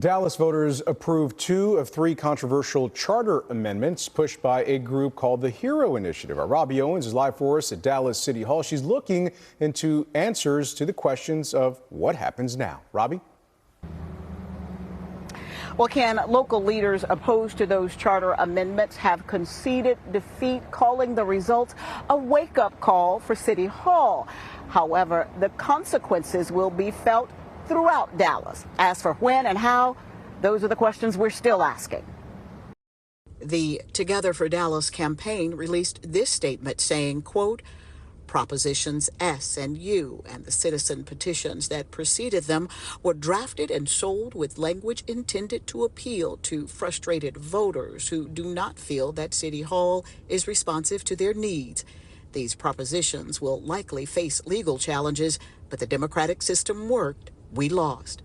Dallas voters approved 2 of 3 controversial charter amendments pushed by a group called the HERO Initiative. Our Robbie Owens is live for us at Dallas City Hall. She's looking into answers to the questions of what happens now. Robbie? Well, Ken, local leaders opposed to those charter amendments have conceded defeat, calling the results a wake-up call for City Hall. However, the consequences will be felt throughout Dallas. As for when and how, those are the questions we're still asking. The Together for Dallas campaign released this statement saying, quote, Propositions S and U and the citizen petitions that preceded them were drafted and sold with language intended to appeal to frustrated voters who do not feel that City Hall is responsive to their needs. These propositions will likely face legal challenges, but the democratic system worked. We lost.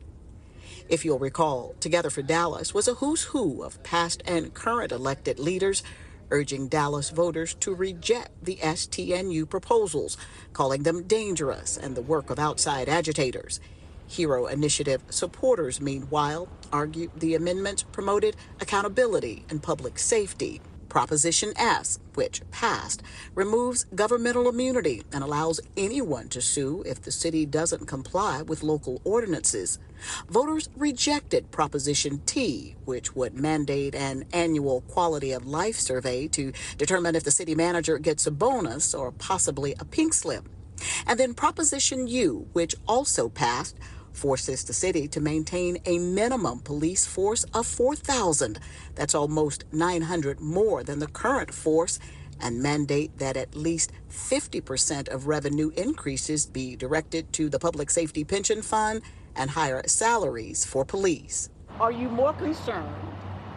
If you'll recall, Together for Dallas was a who's who of past and current elected leaders urging Dallas voters to reject the STNU proposals, calling them dangerous and the work of outside agitators. HERO Initiative supporters, meanwhile, argued the amendments promoted accountability and public safety. Proposition S, which passed, removes governmental immunity and allows anyone to sue if the city doesn't comply with local ordinances. Voters rejected Proposition T, which would mandate an annual quality of life survey to determine if the city manager gets a bonus or possibly a pink slip. And then Proposition U, which also passed, forces the city to maintain a minimum police force of 4,000. That's almost 900 more than the current force, and mandate that at least 50% of revenue increases be directed to the Public Safety Pension Fund and higher salaries for police. Are you more concerned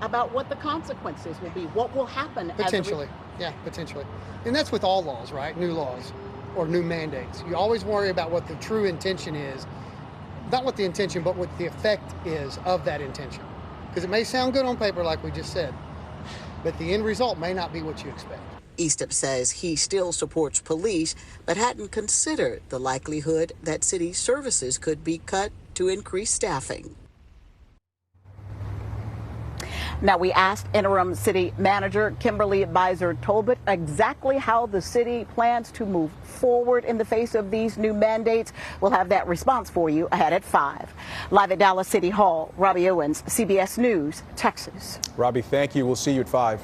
about what the consequences will be? What will happen? Potentially, yeah, potentially. And that's with all laws, right? New laws or new mandates. You always worry about what the true intention is. Not what the intention, but what the effect is of that intention. Because it may sound good on paper, like we just said, but the end result may not be what you expect. Eastep says he still supports police, but hadn't considered the likelihood that city services could be cut to increase staffing. Now, we asked interim city manager Kimberly Bizer-Tolbert exactly how the city plans to move forward in the face of these new mandates. We'll have that response for you ahead at 5. Live at Dallas City Hall, Robbie Owens, CBS News, Texas. Robbie, thank you. We'll see you at 5.